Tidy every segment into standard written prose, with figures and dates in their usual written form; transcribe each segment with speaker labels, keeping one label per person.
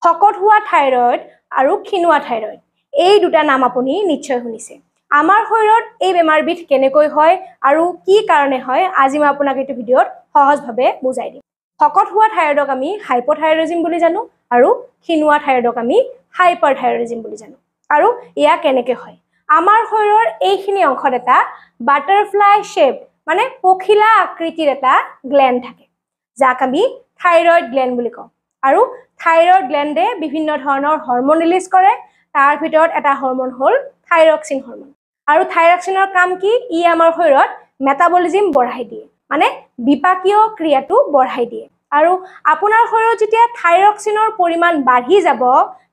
Speaker 1: শকত হোৱা থাইৰয়ড আৰু ক্ষীণোৱা থাইৰয়ড এই দুটা নাম আপুনি নিশ্চয় শুনিছে আমাৰ শৰীৰত এই বেমাৰবিধ কেনেকৈ হয় আৰু কি কাৰণে হয় আজি মই আপোনাক এই ভিডিঅত সহজভাৱে বুজাই দিম শকত হোৱা থাইৰয়ডক আমি হাইপোথাইৰয়ডিজম বুলি জানো আৰু ক্ষীণোৱা থাইৰয়ডক আমি হাইপাৰথাইৰয়ডিজম বুলি জানো আৰু ইয়া কেনেকৈ হয় আমাৰ শৰীৰৰ এইখিনি অংশত এটা বাটাৰফ্লাই শেপ মানে পখিলা আকৃতিৰ এটা গ্ল্যান্ড থাকে যাক আমি থাইৰয়ড গ্ল্যান্ড বুলি কওঁ আৰু থাইৰয়ড গ্ল্যান্ডে বিভিন্ন ধৰণৰ হৰমন ৰিলিজ কৰে তাৰ ভিতৰত এটা হৰমন হল থাইৰক্সিন হৰমন আৰু থাইৰক্সিনৰ কাম কি ই আমাৰ শৰীৰত মেটাবলিজম বঢ়াই দিয়ে মানে বিপাকীয় ক্ৰিয়াটো বঢ়াই দিয়ে আৰু আপোনাৰ শৰীৰত যেতিয়া থাইৰক্সিনৰ পৰিমাণ বাঢ়ি যাব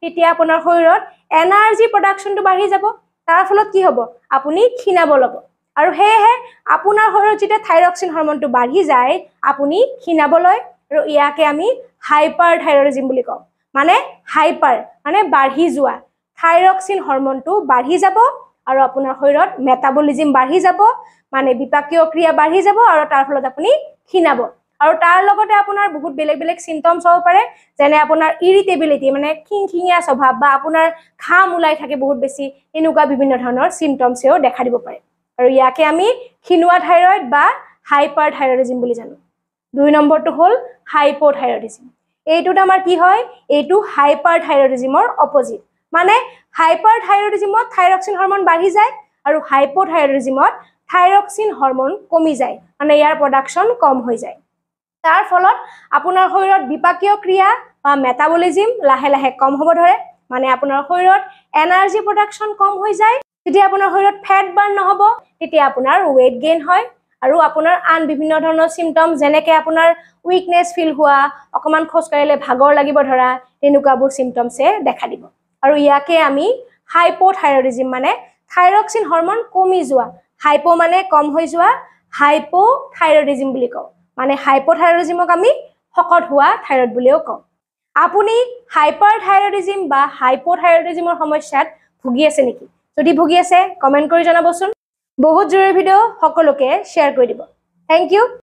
Speaker 1: তেতিয়া আপোনাৰ শৰীৰত এনাৰ্জি প্ৰডাকচনটো বাঢ়ি যাব তাৰ ফলত কি হ'ব আপুনি ক্ষীণাব ল'ব আৰু হেহে আপোনাৰ শৰীৰত যেতিয়া থাইৰক্সিন হৰমনটো বাঢ়ি যায় আপুনি ক্ষীণাব লয় আৰু ইয়াকে আমি হাইপাৰথাইৰয়ডিজম বুলি কওঁ মানে হাইপাৰ মানে বাঢ়ি যোৱা থাইৰক্সিন হৰমনটো বাঢ়ি যাব আৰু আপোনাৰ শৰীৰত মেটাবলিজম বাঢ়ি যাব মানে বিপাকীয় ক্ৰিয়া বাঢ়ি যাব আৰু তাৰ ফলত আপুনি ক্ষীণাব আৰু তাৰ লগতে আপোনাৰ বহুত বেলেগ বেলেগ সিম্পটমছ হ'ব পাৰে যেনে আপোনাৰ ইৰিটেবিলিটি মানে খিংখিঙিয়া স্বভাৱ বা আপোনাৰ ঘাম ওলাই থাকে বহুত বেছি এনেকুৱা বিভিন্ন ধৰণৰ সিম্পটমছেও দেখা দিব পাৰে আৰু ইয়াকে আমি ক্ষীণোৱা থাইৰয়ড বা হাইপাৰথাইৰয়ডিজম বুলি জানো দুই নম্বৰটো হল হাইপোথাইৰয়ডিজম এইটোত আমাৰ কি হয় এইটো হাইপাৰথাইৰয়ডিজমৰ অপোজিট মানে হাইপাৰথাইৰয়ডিজমত থাইৰক্সিন হৰমন বাঢ়ি যায় আৰু হাইপোথাইৰয়ডিজমত থাইৰক্সিন হৰমন কমি যায় মানে ইয়াৰ প্ৰডাকচন কম হৈ যায় তাৰ ফলত আপোনাৰ শৰীৰত বিপাকীয় ক্ৰিয়া বা মেটাবলিজম লাহে লাহে কম হ'ব ধৰে মানে আপোনাৰ শৰীৰত এনাৰ্জি প্ৰডাকচন কম হৈ যায় যেতিয়া আপোনাৰ শৰীৰত ফেট বাৰ্ন নহব তেতিয়া আপোনাৰ ওয়েট গেইন হয় আৰু আপোনাৰ আন বিভিন্ন ধৰণৰ সিম্পটম যেনেকৈ আপোনাৰ উইকনেছ ফিল হোৱা অকমান খোজ কাঢ়িলে ভাগৰ লাগিব ধৰা এনেকুৱাবোৰ সিম্পটমছে দেখা দিব আৰু ইয়াকে আমি হাইপোথাইৰয়ডিজম মানে থাইৰক্সিন হৰমন কমি যোৱা হাইপো মানে কম হৈ যোৱা হাইপোথাইৰয়ডিজম বুলি কওঁ মানে হাইপোথাইৰয়ডিজমক আমি শকত হোৱা থাইৰয়ড বুলিও কওঁ আপুনি হাইপাৰথাইৰয়ডিজম বা হাইপোথাইৰয়ডিজমৰ সমস্যাত ভুগি আছে নেকি যদি ভুগি আছে কমেন্ট কৰি জনাবচোন বহুত জৰুৰী ভিডিঅ' সকলোকে শ্বেয়াৰ কৰি দিব থ্যাংক ইউ